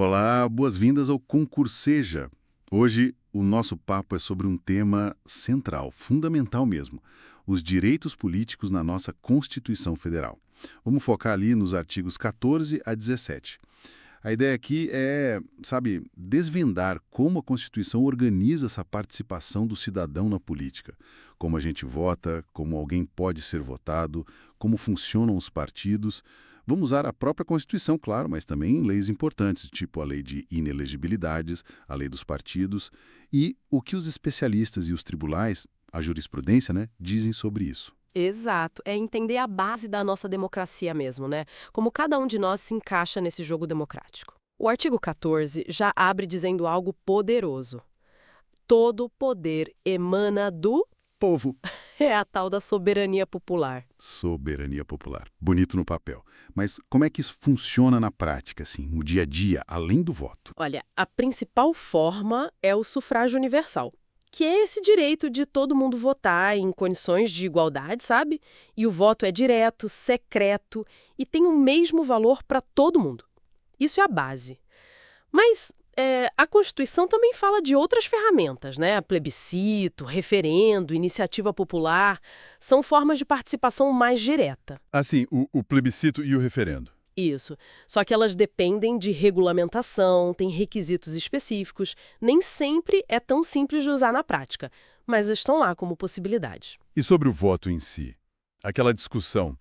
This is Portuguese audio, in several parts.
Olá, boas-vindas ao Concurseja. Hoje o nosso papo é sobre um tema central, fundamental mesmo, os direitos políticos na nossa Constituição Federal. Vamos focar ali nos artigos 14 a 17. A ideia aqui é, desvendar como a Constituição organiza essa participação do cidadão na política. Como a gente vota, como alguém pode ser votado, como funcionam os partidos. Vamos usar a própria Constituição, claro, mas também leis importantes, tipo a lei de inelegibilidades, a lei dos partidos, e o que os especialistas e os tribunais, a jurisprudência, dizem sobre isso. Exato, é entender a base da nossa democracia mesmo, né? Como cada um de nós se encaixa nesse jogo democrático. O artigo 14 já abre dizendo algo poderoso. Todo poder emana do... Povo. É a tal da soberania popular. Soberania popular. Bonito no papel. Mas como é que isso funciona na prática, assim, no dia a dia, além do voto? Olha, a principal forma é o sufrágio universal, que é esse direito de todo mundo votar em condições de igualdade, sabe? E o voto é direto, secreto e tem o mesmo valor para todo mundo. Isso é a base. Mas a Constituição também fala de outras ferramentas, né? Plebiscito, referendo, iniciativa popular, são formas de participação mais direta. Assim, o plebiscito e o referendo. Isso. Só que elas dependem de regulamentação, têm requisitos específicos, nem sempre é tão simples de usar na prática, mas estão lá como possibilidades. E sobre o voto em si? Aquela discussão.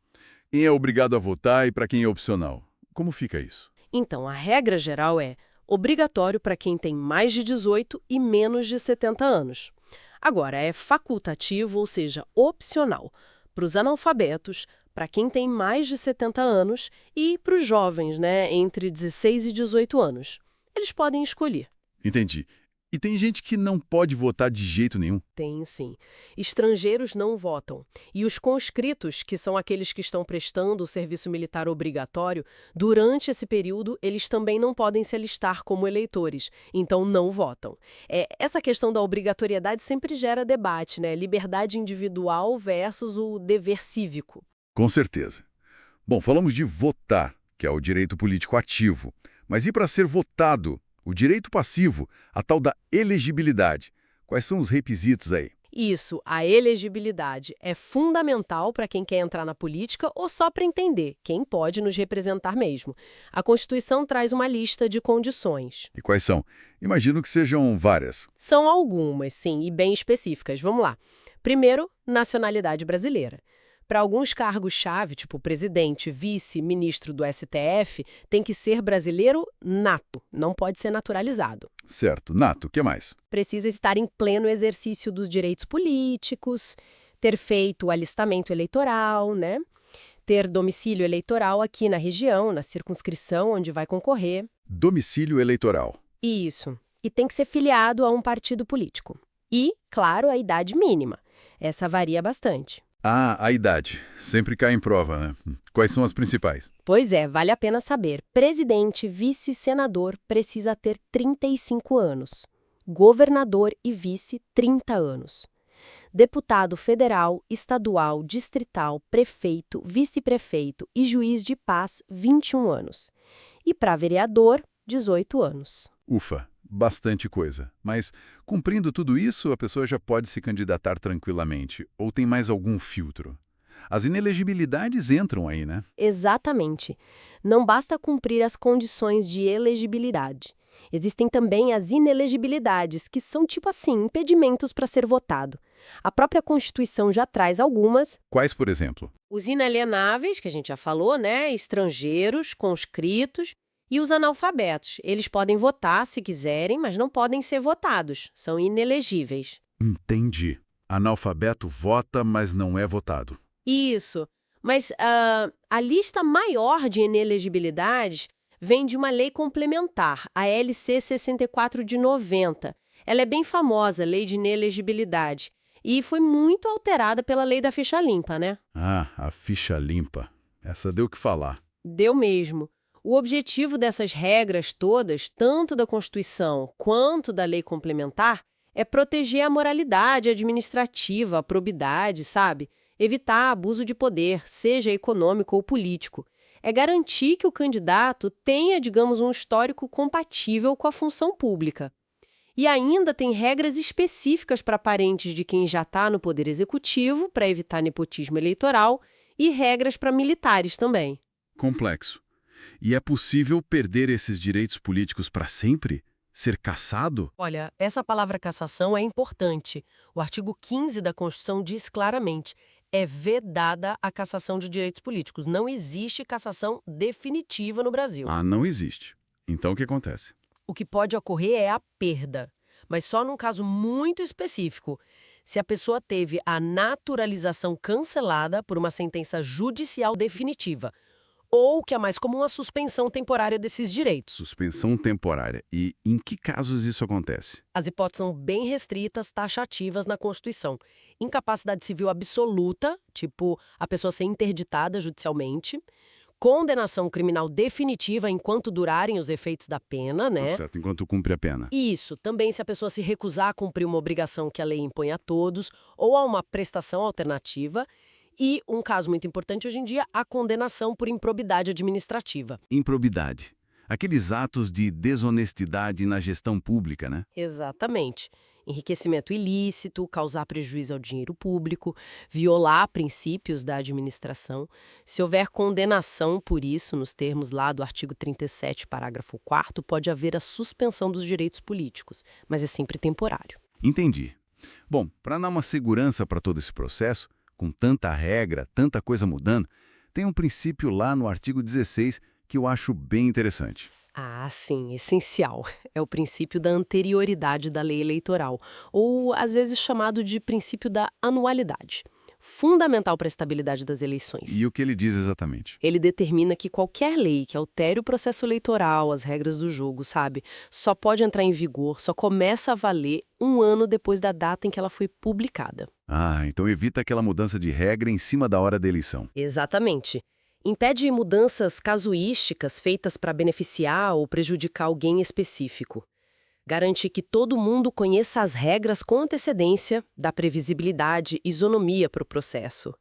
Quem é obrigado a votar e para quem é opcional? Como fica isso? Então, a regra geral é obrigatório para quem tem mais de 18 e menos de 70 anos. Agora, é facultativo, ou seja, opcional, para os analfabetos, para quem tem mais de 70 anos e para os jovens, entre 16 e 18 anos. Eles podem escolher. Entendi. E tem gente que não pode votar de jeito nenhum? Tem, sim. Estrangeiros não votam. E os conscritos, que são aqueles que estão prestando o serviço militar obrigatório, durante esse período, eles também não podem se alistar como eleitores, então não votam. Essa questão da obrigatoriedade sempre gera debate, né? Liberdade individual versus o dever cívico. Com certeza. Bom, falamos de votar, que é o direito político ativo. Mas e para ser votado? O direito passivo, a tal da elegibilidade. Quais são os requisitos aí? Isso, a elegibilidade é fundamental para quem quer entrar na política ou só para entender quem pode nos representar mesmo. A Constituição traz uma lista de condições. E quais são? Imagino que sejam várias. São algumas, sim, e bem específicas. Vamos lá. Primeiro, nacionalidade brasileira. Para alguns cargos-chave, tipo presidente, vice, ministro do STF, tem que ser brasileiro nato, não pode ser naturalizado. Certo. Nato, o que mais? Precisa estar em pleno exercício dos direitos políticos, ter feito o alistamento eleitoral, ter domicílio eleitoral aqui na região, na circunscrição onde vai concorrer. Domicílio eleitoral. Isso. E tem que ser filiado a um partido político. E, claro, a idade mínima. Essa varia bastante. Ah, a idade. Sempre cai em prova, né? Quais são as principais? Pois é, vale a pena saber. Presidente, vice, senador precisa ter 35 anos. Governador e vice, 30 anos. Deputado federal, estadual, distrital, prefeito, vice-prefeito e juiz de paz, 21 anos. E para vereador, 18 anos. Ufa, bastante coisa. Mas, cumprindo tudo isso, a pessoa já pode se candidatar tranquilamente. Ou tem mais algum filtro? As inelegibilidades entram aí, né? Exatamente. Não basta cumprir as condições de elegibilidade. Existem também as inelegibilidades, que são tipo assim, impedimentos para ser votado. A própria Constituição já traz algumas. Quais, por exemplo? Os inalienáveis, que a gente já falou, estrangeiros, conscritos, e os analfabetos. Eles podem votar se quiserem, mas não podem ser votados. São inelegíveis. Entendi. Analfabeto vota, mas não é votado. Isso. Mas a lista maior de inelegibilidades vem de uma lei complementar, a LC 64 de 90. Ela é bem famosa, Lei de Inelegibilidade. E foi muito alterada pela Lei da Ficha Limpa, né? Ah, a ficha limpa. Essa deu o que falar. Deu mesmo. O objetivo dessas regras todas, tanto da Constituição quanto da lei complementar, é proteger a moralidade administrativa, a probidade, sabe? Evitar abuso de poder, seja econômico ou político. é garantir que o candidato tenha, digamos, um histórico compatível com a função pública. E ainda tem regras específicas para parentes de quem já está no Poder Executivo, para evitar nepotismo eleitoral, e regras para militares também. Complexo. E é possível perder esses direitos políticos para sempre? Ser cassado? Olha, essa palavra cassação é importante. O artigo 15 da Constituição diz claramente: é vedada a cassação de direitos políticos. Não existe cassação definitiva no Brasil. Ah, não existe. Então o que acontece? O que pode ocorrer é a perda, mas só num caso muito específico. Se a pessoa teve a naturalização cancelada por uma sentença judicial definitiva, ou, que é mais comum, a suspensão temporária desses direitos. Suspensão temporária. E em que casos isso acontece? As hipóteses são bem restritas, taxativas na Constituição. Incapacidade civil absoluta, tipo a pessoa ser interditada judicialmente. Condenação criminal definitiva enquanto durarem os efeitos da pena, né? Certo, enquanto cumpre a pena. Isso, também se a pessoa se recusar a cumprir uma obrigação que a lei impõe a todos, ou a uma prestação alternativa. E, um caso muito importante hoje em dia, a condenação por improbidade administrativa. Improbidade. Aqueles atos de desonestidade na gestão pública, né? Exatamente. Enriquecimento ilícito, causar prejuízo ao dinheiro público, violar princípios da administração. Se houver condenação por isso, nos termos lá do artigo 37, parágrafo 4º, pode haver a suspensão dos direitos políticos, mas é sempre temporário. Entendi. Bom, para dar uma segurança para todo esse processo, com tanta regra, tanta coisa mudando, tem um princípio lá no artigo 16 que eu acho bem interessante. Ah, sim, essencial. É o princípio da anterioridade da lei eleitoral, ou às vezes chamado de princípio da anualidade. Fundamental para a estabilidade das eleições. E o que ele diz exatamente? Ele determina que qualquer lei que altere o processo eleitoral, as regras do jogo, sabe, só pode entrar em vigor, só começa a valer um ano depois da data em que ela foi publicada. Ah, então evita aquela mudança de regra em cima da hora da eleição. Exatamente. Impede mudanças casuísticas feitas para beneficiar ou prejudicar alguém específico. Garante que todo mundo conheça as regras com antecedência, dá previsibilidade e isonomia para o processo.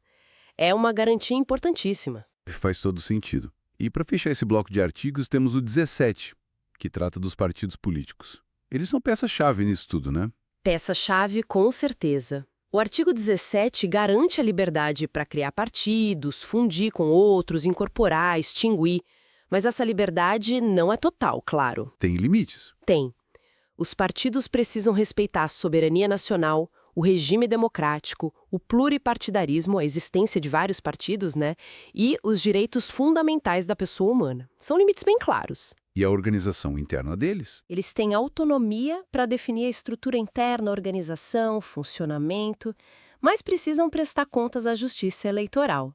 É uma garantia importantíssima. Faz todo sentido. E para fechar esse bloco de artigos, temos o 17, que trata dos partidos políticos. Eles são peça-chave nisso tudo, né? Peça-chave, com certeza. O artigo 17 garante a liberdade para criar partidos, fundir com outros, incorporar, extinguir. Mas essa liberdade não é total, claro. Tem limites. Tem. Os partidos precisam respeitar a soberania nacional, o regime democrático, o pluripartidarismo, a existência de vários partidos, né? E os direitos fundamentais da pessoa humana. São limites bem claros. E a organização interna deles? Eles têm autonomia para definir a estrutura interna, organização, funcionamento, mas precisam prestar contas à justiça eleitoral.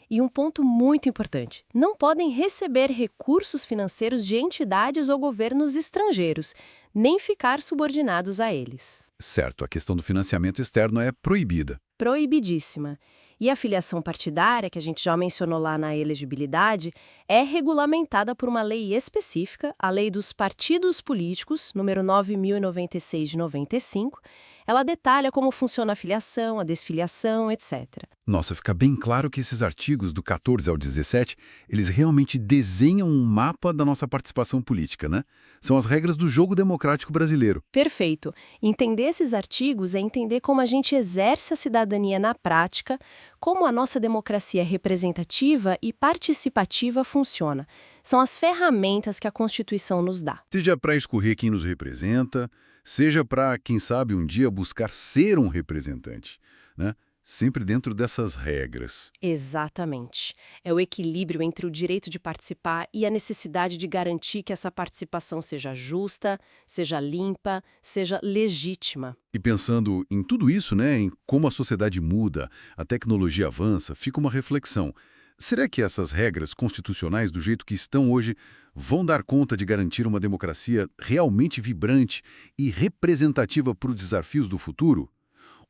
E um ponto muito importante: não podem receber recursos financeiros de entidades ou governos estrangeiros, nem ficar subordinados a eles. Certo, a questão do financiamento externo é proibida. Proibidíssima. E a filiação partidária, que a gente já mencionou lá na elegibilidade, é regulamentada por uma lei específica, a Lei dos Partidos Políticos, número 9.096 de 95. Ela detalha como funciona a filiação, a desfiliação, etc. Nossa, fica bem claro que esses artigos, do 14 ao 17, eles realmente desenham um mapa da nossa participação política, né? São as regras do jogo democrático brasileiro. Perfeito. Entender esses artigos é entender como a gente exerce a cidadania na prática, como a nossa democracia representativa e participativa funciona. São as ferramentas que a Constituição nos dá. Seja para escolher quem nos representa, seja para, quem sabe, um dia buscar ser um representante, né? Sempre dentro dessas regras. Exatamente. É o equilíbrio entre o direito de participar e a necessidade de garantir que essa participação seja justa, seja limpa, seja legítima. E pensando em tudo isso, né, em como a sociedade muda, a tecnologia avança, fica uma reflexão. Será que essas regras constitucionais, do jeito que estão hoje, vão dar conta de garantir uma democracia realmente vibrante e representativa para os desafios do futuro?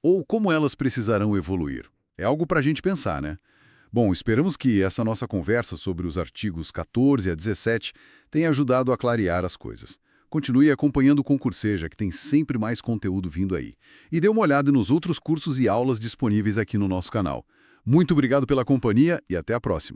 Ou como elas precisarão evoluir? É algo para a gente pensar, né? Bom, esperamos que essa nossa conversa sobre os artigos 14 a 17 tenha ajudado a clarear as coisas. Continue acompanhando o Concurseja, que tem sempre mais conteúdo vindo aí. E dê uma olhada nos outros cursos e aulas disponíveis aqui no nosso canal. Muito obrigado pela companhia e até a próxima.